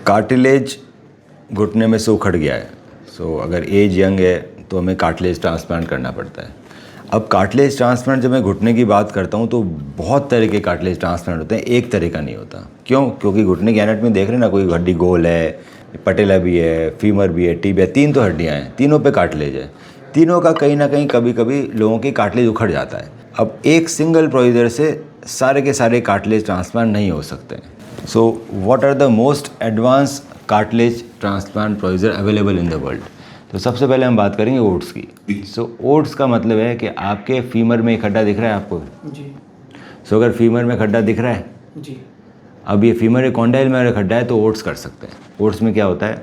Cartilage घुटने में से उखड़ गया है, सो अगर एज यंग है तो हमें कार्टिलेज ट्रांसप्लांट करना पड़ता है। अब कार्टिलेज ट्रांसप्लांट जब मैं घुटने की बात करता हूँ तो बहुत तरह के कार्टिलेज ट्रांसप्लांट होते हैं, एक तरह का नहीं होता। क्यों? क्योंकि घुटने की एनाटॉमी देख रहे हैं ना, कोई हड्डी गोल है, पटेला भी है, फीमर भी है, टिबिया, 3 तो हड्डियाँ हैं, तीनों पे कार्टिलेज है। तीनों का कहीं ना कहीं कभी कभी लोगों की कार्टिलेज उखड़ जाता है। अब एक सिंगल प्रोसीजर से सारे के सारे कार्टिलेज ट्रांसप्लांट नहीं हो सकते। So what are the most advance cartilage transplant procedure available in the world? तो सबसे पहले हम बात करेंगे ओट्स की। सो ओट्स का मतलब है कि आपके फीमर में खड्डा दिख रहा है आपको जी। सो अगर फीमर में खड्डा दिख रहा है जी, अब ये फीमर कॉन्डाइल में अगर खड्डा है तो ओट्स कर सकते हैं। ओट्स में क्या होता है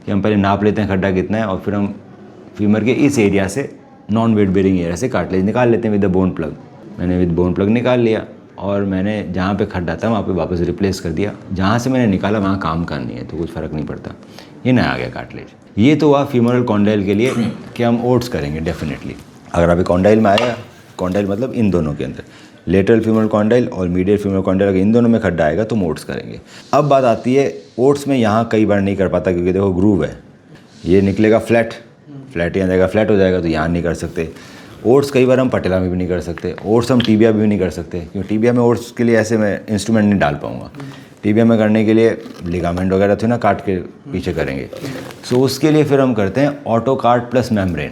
कि हम पहले नाप लेते हैं खड्डा कितना है और फिर हम फीमर के इस एरिया से, नॉन वेट बेरिंग एरिया से कार्टिलेज निकाल लेते हैं विद द बोन प्लग। मैंने विद बोन प्लग निकाल लिया और मैंने जहाँ पे खड्डा था वहाँ पे वापस रिप्लेस कर दिया। जहाँ से मैंने निकाला वहाँ काम का नहीं है तो कुछ फ़र्क नहीं पड़ता, ये नया आ गया कार्टिलेज। ये तो हुआ फीमोरल कॉन्डाइल के लिए कि हम ओट्स करेंगे डेफिनेटली। अगर अभी कॉन्डाइल में आया, कॉन्डाइल मतलब इन दोनों के अंदर, लेटरल फीमोरल कॉन्डाइल और मीडियल फीमोरल कॉन्डाइल, अगर इन दोनों में खड्डा आएगा तो हम ओट्स करेंगे। अब बात आती है ओट्स में, यहाँ कई बार नहीं कर पाता क्योंकि देखो ग्रूव है, ये निकलेगा फ्लैट, यहाँ जाएगा फ्लैट हो जाएगा, तो यहाँ नहीं कर सकते। ओट्स कई बार हम पटेला में भी नहीं कर सकते, ओट्स हम टीबिया भी नहीं कर सकते क्योंकि टीबिया में ओट्स के लिए ऐसे मैं इंस्ट्रूमेंट नहीं डाल पाऊँगा। टीबिया में करने के लिए लिगामेंट वगैरह थे ना, काट के पीछे करेंगे। सो उसके लिए फिर हम करते हैं ऑटो कार्ट प्लस मेम्ब्रेन।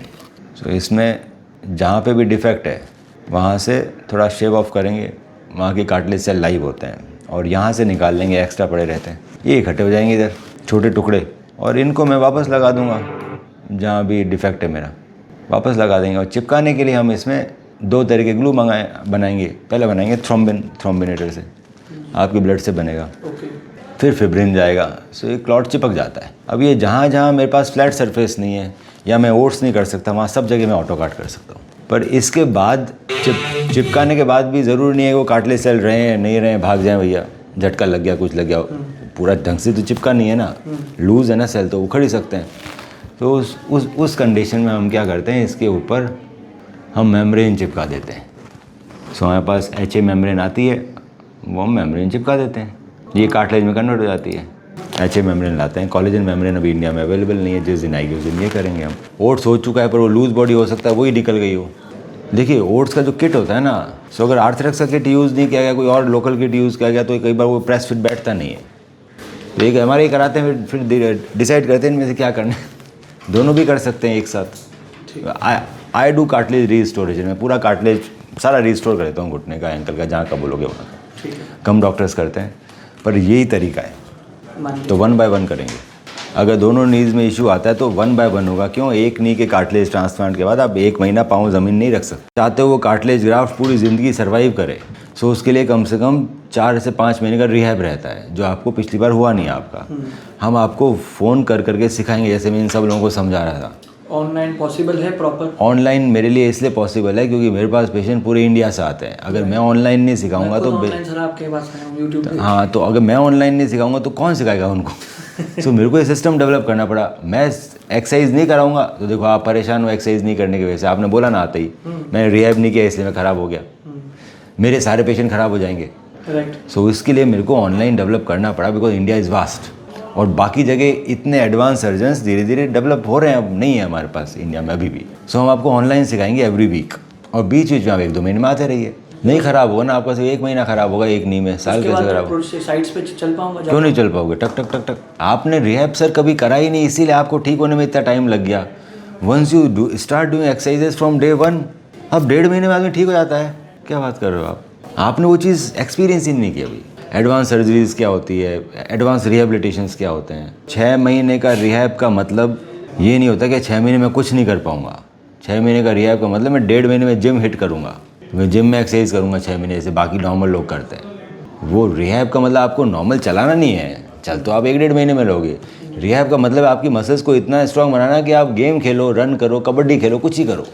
सो इसमें जहाँ पे भी डिफेक्ट है वहाँ से थोड़ा शेव ऑफ करेंगे, वहाँ की कार्टिलेज सेल लाइव होते हैं और यहाँ से निकाल लेंगे, एक्स्ट्रा पड़े रहते हैं, ये इकट्ठे हो जाएंगे इधर छोटे टुकड़े, और इनको मैं वापस लगा दूँगा जहाँ भी डिफेक्ट है मेरा, वापस लगा देंगे। और चिपकाने के लिए हम इसमें 2 तरह के ग्लू बनाएंगे। पहले बनाएंगे थ्रोम्बिनेटर से, आपके ब्लड से बनेगा, फिर फिब्रिन जाएगा, सो ये क्लॉट चिपक जाता है। अब ये जहाँ जहाँ मेरे पास फ्लैट सरफेस नहीं है या मैं ओट्स नहीं कर सकता, वहाँ सब जगह मैं ऑटो काट कर सकता हूँ। पर इसके बाद चिपकाने के बाद भी ज़रूरी नहीं है वो कार्टिलेज सेल रहे हैं नहीं रहे हैं, भाग जाएँ भैया, झटका लग गया, कुछ लग गया, पूरा ढंग से तो चिपका नहीं है ना, लूज़ है ना सेल, तो उखड़ ही सकते हैं। तो उस कंडीशन में हम क्या करते हैं, इसके ऊपर हम मेम्ब्रेन चिपका देते हैं। सो हमारे पास HA मेम्ब्रेन आती है, वो हम मेम्ब्रेन चिपका देते हैं, ये कार्टिलेज में कन्वर्ट हो जाती है। HA मेम्ब्रेन लाते हैं, कोलेजन मेम्ब्रेन अभी इंडिया में अवेलेबल नहीं है, जिस दिन आएगी उस दिन ये करेंगे हम। ओट्स हो चुका है पर वो लूज़ बॉडी हो सकता है वही निकल गई हो। देखिए ओट्स का जो किट होता है ना, सो अगर आर्थरेक्स का किट यूज़ नहीं किया गया, कोई और लोकल किट यूज़ किया गया तो कई बार वो प्रेस फिट बैठता नहीं है। तो एक हमारे कराते हैं, फिर डिसाइड करते हैं इनमें से क्या करना है, दोनों भी कर सकते हैं एक साथ। आई डू कार्टिलेज रीस्टोरेशन में, पूरा कार्टिलेज सारा रीस्टोर कर देता हूँ, घुटने का, एंकल का, जहाँ का बोलोगे वहाँ का। कम डॉक्टर्स करते हैं पर यही तरीका है। तो 1 बाय 1 करेंगे। अगर दोनों नीज़ में इशू आता है तो 1 बाय 1 होगा। क्यों? एक नी के कार्टिलेज ट्रांसप्लांट के बाद आप 1 महीना पाँव ज़मीन नहीं रख सकते। चाहते हो वो कार्टिलेज ग्राफ्ट पूरी ज़िंदगी सर्वाइव करे, सो उसके लिए कम से कम 4 से 5 महीने का रिहैब रहता है, जो आपको पिछली बार हुआ नहीं आपका। हम आपको फ़ोन कर करके सिखाएंगे, जैसे मैं इन सब लोगों को समझा रहा था। ऑनलाइन पॉसिबल है प्रॉपर? ऑनलाइन मेरे लिए इसलिए पॉसिबल है क्योंकि मेरे पास पेशेंट पूरे इंडिया से आते हैं। अगर मैं ऑनलाइन नहीं सिखाऊंगा तो सर आपके पास है यूट्यूब पे। हाँ, तो अगर मैं ऑनलाइन नहीं सिखाऊंगा तो कौन सिखाएगा उनको? सो मेरे को ये सिस्टम डेवलप करना पड़ा। मैं एक्सरसाइज नहीं कराऊंगा तो देखो आप परेशान हो एक्सरसाइज नहीं करने की वजह से, आपने बोला ना आते ही, मैंने रिहैब नहीं किया इसलिए मैं ख़राब हो गया, मेरे सारे पेशेंट ख़राब हो जाएंगे। सो इसके लिए मेरे को ऑनलाइन डेवलप करना पड़ा, बिकॉज इंडिया इज़ वास्ट और बाकी जगह इतने एडवांस सर्जन्स धीरे धीरे डेवलप हो रहे हैं, अब नहीं है हमारे पास इंडिया में अभी भी। सो हम आपको ऑनलाइन सिखाएंगे एवरी वीक, और बीच बीच में आप 1-2 महीने में आते रहिए। नहीं ख़राब होगा ना आपका, सिर्फ 1 महीना ख़राब होगा, एक नी में साल कैसे ख़राब होगा? साइड्स पे चल पाऊंगा? क्यों नहीं चल पाओगे? टक टक टक टक। आपने रिहैब सर कभी करा ही नहीं, इसीलिए आपको ठीक होने में इतना टाइम लग गया। Once you start doing exercises from day 1, अब 1.5 महीने में आदमी ठीक हो जाता है। क्या बात कर रहे हो आप? आपने वो चीज़ एक्सपीरियंस ही नहीं की अभी। एडवांस सर्जरीज़ क्या होती है, एडवांस रिहेबिलिटेशंस क्या होते हैं। 6 महीने का रिहैब का मतलब ये नहीं होता कि 6 महीने में कुछ नहीं कर पाऊँगा। 6 महीने का रिहैब का मतलब मैं 1.5 महीने में जिम हिट करूँगा, मैं जिम में एक्सरसाइज करूँगा 6 महीने, जैसे बाकी नॉर्मल लोग करते हैं। वो रिहैब का मतलब आपको नॉर्मल चलाना नहीं है, चल तो आप 1-1.5 महीने में लोगे। रिहैब का मतलब आपकी मसल्स को इतना स्ट्रॉन्ग बनाना कि आप गेम खेलो, रन करो, कबड्डी खेलो, कुछ ही करो।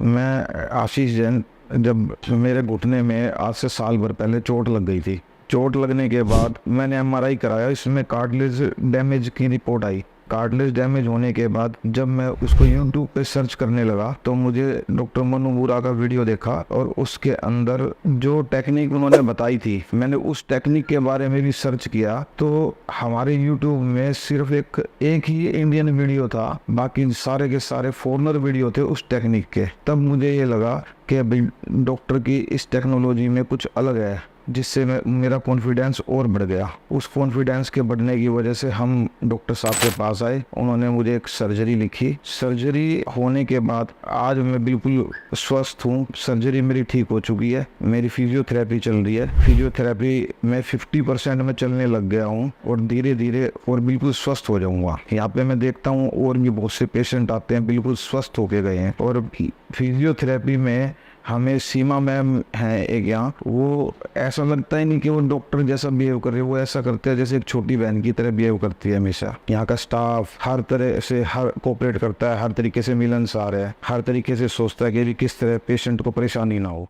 मैं आशीष जैन, जब मेरे घुटने में आज से साल भर पहले चोट लग गई थी, चोट लगने के बाद मैंने MRI कराया, इसमें कार्टिलेज डैमेज की रिपोर्ट आई। कार्टिलेज डैमेज होने के बाद जब मैं उसको यूट्यूब पे सर्च करने लगा तो मुझे डॉक्टर मनु बुरा का वीडियो देखा और उसके अंदर जो टेक्निक उन्होंने बताई थी, मैंने उस टेक्निक के बारे में भी सर्च किया तो हमारे यूट्यूब में सिर्फ एक ही इंडियन वीडियो था, बाकी सारे के सारे फॉरेनर वीडियो थे उस टेक्निक के। तब मुझे ये लगा कि भाई डॉक्टर की इस टेक्नोलॉजी में कुछ अलग है, जिससे मेरा कॉन्फिडेंस और बढ़ गया। उस कॉन्फिडेंस के बढ़ने की वजह से हम डॉक्टर साहब के पास आए, उन्होंने मुझे एक सर्जरी लिखी। सर्जरी होने के बाद आज मैं बिल्कुल स्वस्थ हूँ। सर्जरी मेरी ठीक हो चुकी है, मेरी फिजियोथेरेपी चल रही है। फिजियोथेरेपी में 50% में चलने लग गया हूँ और धीरे धीरे और बिल्कुल स्वस्थ हो जाऊँगा। यहाँ पे मैं देखता हूँ और भी बहुत से पेशेंट आते हैं बिल्कुल स्वस्थ होके गए हैं। और फिजियोथेरेपी में हमें सीमा मैम है एक यहाँ, वो ऐसा लगता ही नहीं कि वो डॉक्टर जैसा बिहेव कर रहे, वो ऐसा करते हैं जैसे एक छोटी बहन की तरह बिहेव करती है हमेशा। यहाँ का स्टाफ हर तरह से हर कोऑपरेट करता है, हर तरीके से मिलनसार है, हर तरीके से सोचता है कि किस तरह पेशेंट को परेशानी ना हो।